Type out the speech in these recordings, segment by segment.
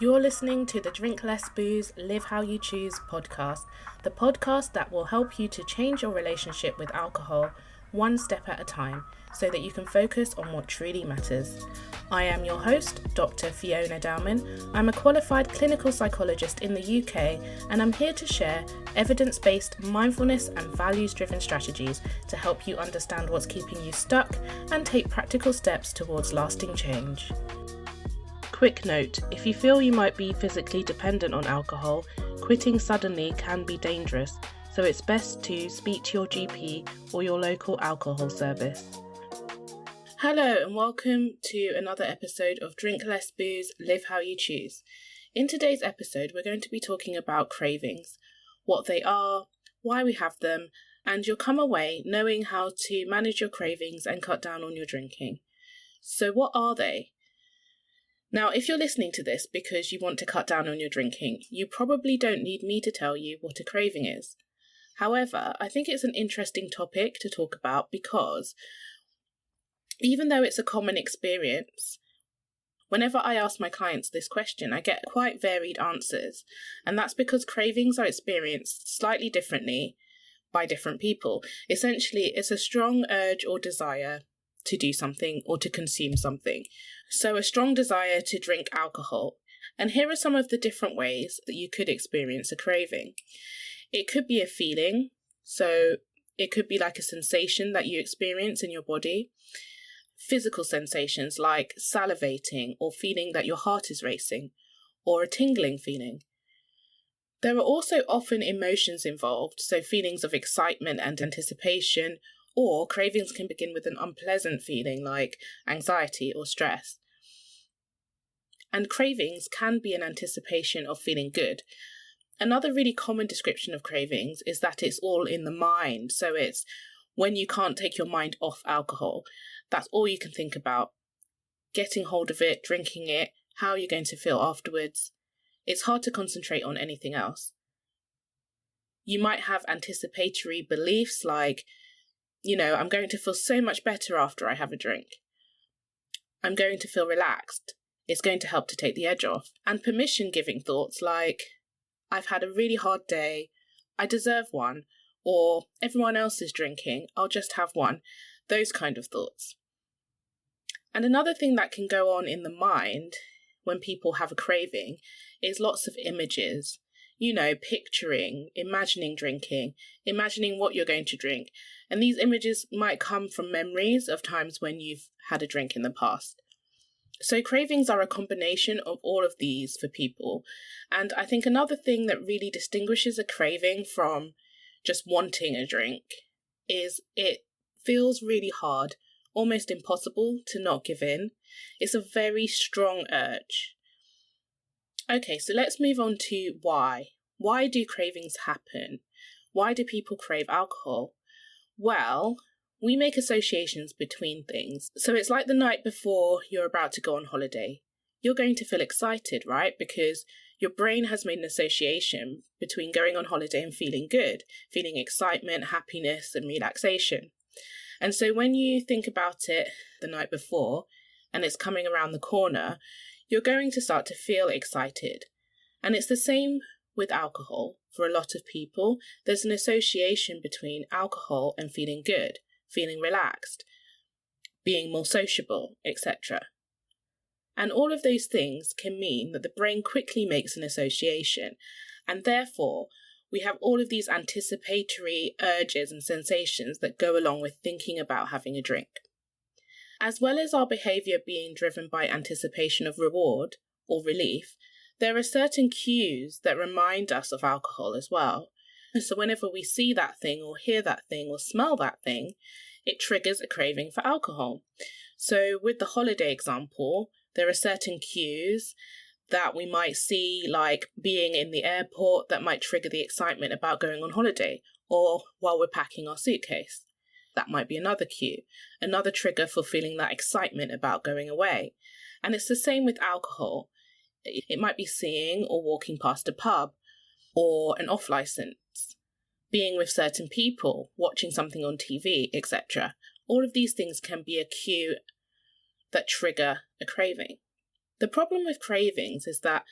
You're listening to the Drink Less Booze, Live How You Choose podcast, the podcast that will help you to change your relationship with alcohol one step at a time so that you can focus on what truly matters. I am your host, Dr. Fiona Dowman. I'm a qualified clinical psychologist in the UK, and I'm here to share evidence-based mindfulness and values-driven strategies to help you understand what's keeping you stuck and take practical steps towards lasting change. Quick note, if you feel you might be physically dependent on alcohol, quitting suddenly can be dangerous, so it's best to speak to your GP or your local alcohol service. Hello and welcome to another episode of Drink Less Booze, Live How You Choose. In today's episode, we're going to be talking about cravings, what they are, why we have them, and you'll come away knowing how to manage your cravings and cut down on your drinking. So what are they? Now, if you're listening to this because you want to cut down on your drinking, you probably don't need me to tell you what a craving is. However, I think it's an interesting topic to talk about because even though it's a common experience, whenever I ask my clients this question, I get quite varied answers. And that's because cravings are experienced slightly differently by different people. Essentially, it's a strong urge or desire to do something or to consume something. So a strong desire to drink alcohol. And here are some of the different ways that you could experience a craving. It could be a feeling. So it could be like a sensation that you experience in your body. Physical sensations like salivating or feeling that your heart is racing, or a tingling feeling. There are also often emotions involved, so feelings of excitement and anticipation, or cravings can begin with an unpleasant feeling like anxiety or stress. And cravings can be an anticipation of feeling good. Another really common description of cravings is that it's all in the mind, so it's when you can't take your mind off alcohol. That's all you can think about. Getting hold of it, drinking it, how you're going to feel afterwards. It's hard to concentrate on anything else. You might have anticipatory beliefs like, I'm going to feel so much better after I have a drink. I'm going to feel relaxed. It's going to help to take the edge off. And permission-giving thoughts like, I've had a really hard day, I deserve one, or everyone else is drinking, I'll just have one. Those kind of thoughts. And another thing that can go on in the mind when people have a craving is lots of images. Picturing, imagining drinking, imagining what you're going to drink. And these images might come from memories of times when you've had a drink in the past. So cravings are a combination of all of these for people. And I think another thing that really distinguishes a craving from just wanting a drink is it feels really hard, almost impossible to not give in. It's a very strong urge. Okay, so let's move on to why. Why do cravings happen? Why do people crave alcohol? Well, we make associations between things. So it's like the night before you're about to go on holiday. You're going to feel excited, right? Because your brain has made an association between going on holiday and feeling good, feeling excitement, happiness, and relaxation. And so when you think about it the night before and it's coming around the corner, you're going to start to feel excited. And it's the same with alcohol. For a lot of people, there's an association between alcohol and feeling good, feeling relaxed, being more sociable, etc. And all of those things can mean that the brain quickly makes an association, and therefore we have all of these anticipatory urges and sensations that go along with thinking about having a drink. As well as our behaviour being driven by anticipation of reward or relief, there are certain cues that remind us of alcohol as well. So whenever we see that thing or hear that thing or smell that thing, it triggers a craving for alcohol. So with the holiday example, there are certain cues that we might see, like being in the airport, that might trigger the excitement about going on holiday, or while we're packing our suitcase. That might be another cue, another trigger for feeling that excitement about going away. And it's the same with alcohol. It might be seeing or walking past a pub, or an off-license, being with certain people, watching something on TV, etc. All of these things can be a cue that trigger a craving. The problem with cravings is that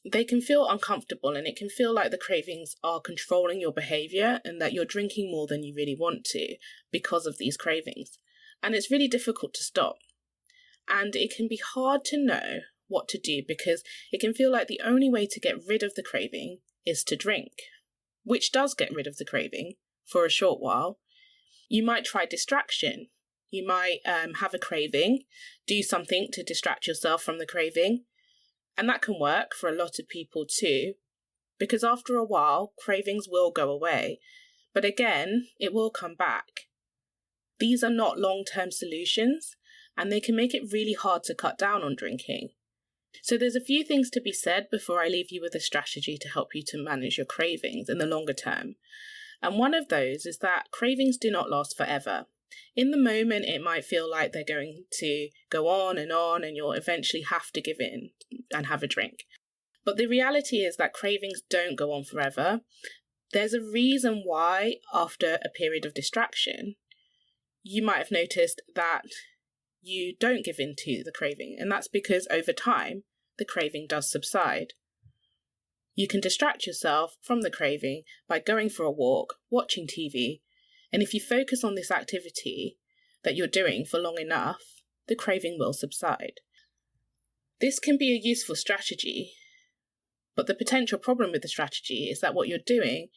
they can feel uncomfortable, and it can feel like the cravings are controlling your behaviour and that you're drinking more than you really want to because of these cravings. And it's really difficult to stop. And it can be hard to know what to do because it can feel like the only way to get rid of the craving is to drink, which does get rid of the craving for a short while. You might try distraction. You might have a craving, do something to distract yourself from the craving. And that can work for a lot of people too, because after a while, cravings will go away. But again, it will come back. These are not long-term solutions, and they can make it really hard to cut down on drinking. So there's a few things to be said before I leave you with a strategy to help you to manage your cravings in the longer term. And one of those is that cravings do not last forever. In the moment, it might feel like they're going to go on, and you'll eventually have to give in and have a drink. But the reality is that cravings don't go on forever. There's a reason why, after a period of distraction, you might have noticed that you don't give in to the craving, and that's because over time, the craving does subside. You can distract yourself from the craving by going for a walk, watching TV, and if you focus on this activity that you're doing for long enough, the craving will subside. This can be a useful strategy, but the potential problem with the strategy is that what you're doing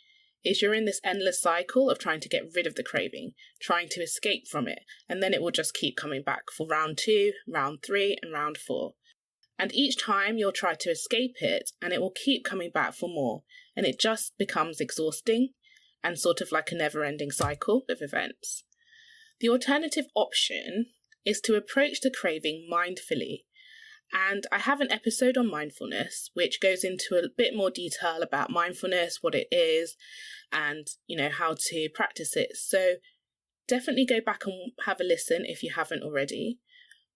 is you're in this endless cycle of trying to get rid of the craving, trying to escape from it, and then it will just keep coming back for round 2, round 3, and round 4. And each time you'll try to escape it, and it will keep coming back for more, and it just becomes exhausting and sort of like a never-ending cycle of events. The alternative option is to approach the craving mindfully. And I have an episode on mindfulness, which goes into a bit more detail about mindfulness, what it is, and, how to practice it. So definitely go back and have a listen if you haven't already.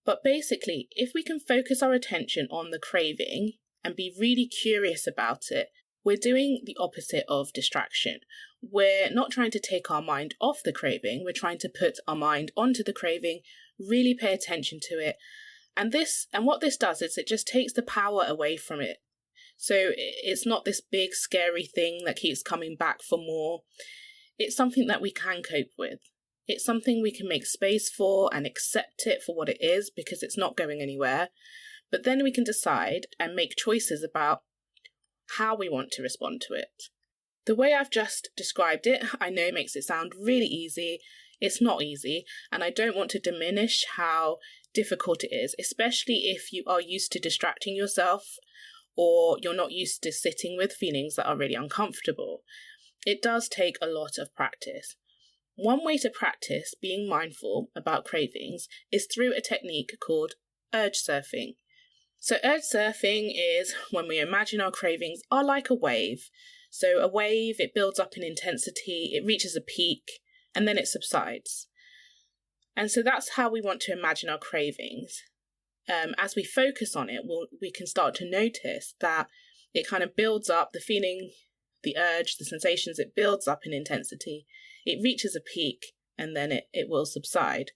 But basically, if we can focus our attention on the craving and be really curious about it, we're doing the opposite of distraction. We're not trying to take our mind off the craving. We're trying to put our mind onto the craving, really pay attention to it. And what this does is it just takes the power away from it. So it's not this big scary thing that keeps coming back for more. It's something that we can cope with. It's something we can make space for and accept it for what it is because it's not going anywhere. But then we can decide and make choices about how we want to respond to it. The way I've just described it, I know makes it sound really easy. It's not easy, and I don't want to diminish how difficult it is, especially if you are used to distracting yourself or you're not used to sitting with feelings that are really uncomfortable. It does take a lot of practice. One way to practice being mindful about cravings is through a technique called urge surfing. So urge surfing is when we imagine our cravings are like a wave. So a wave, it builds up in intensity, it reaches a peak, and then it subsides. And so that's how we want to imagine our cravings. As we focus on it, we can start to notice that it kind of builds up, the feeling, the urge, the sensations, it builds up in intensity, it reaches a peak, and then it will subside.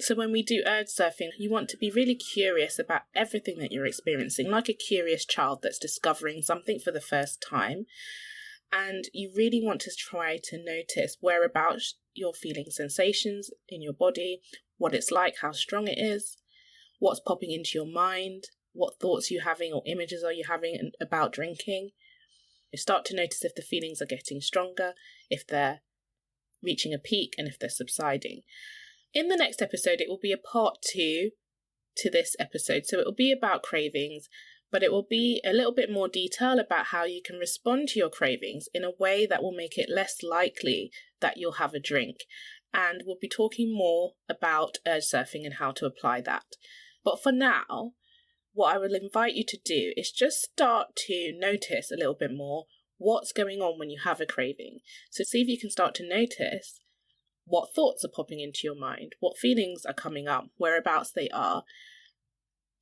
So when we do urge surfing, you want to be really curious about everything that you're experiencing, like a curious child that's discovering something for the first time. And you really want to try to notice whereabouts you're feeling sensations in your body, what it's like, how strong it is, what's popping into your mind, what thoughts you're having or images are you having about drinking. You start to notice if the feelings are getting stronger, if they're reaching a peak, and if they're subsiding. In the next episode, it will be a part 2 to this episode. So it will be about cravings, but it will be a little bit more detail about how you can respond to your cravings in a way that will make it less likely that you'll have a drink. And we'll be talking more about urge surfing and how to apply that. But for now, what I will invite you to do is just start to notice a little bit more what's going on when you have a craving. So see if you can start to notice what thoughts are popping into your mind, what feelings are coming up, whereabouts they are.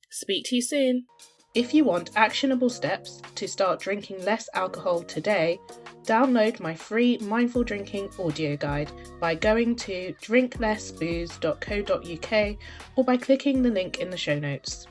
Speak to you soon. If you want actionable steps to start drinking less alcohol today, download my free mindful drinking audio guide by going to drinklessbooze.co.uk or by clicking the link in the show notes.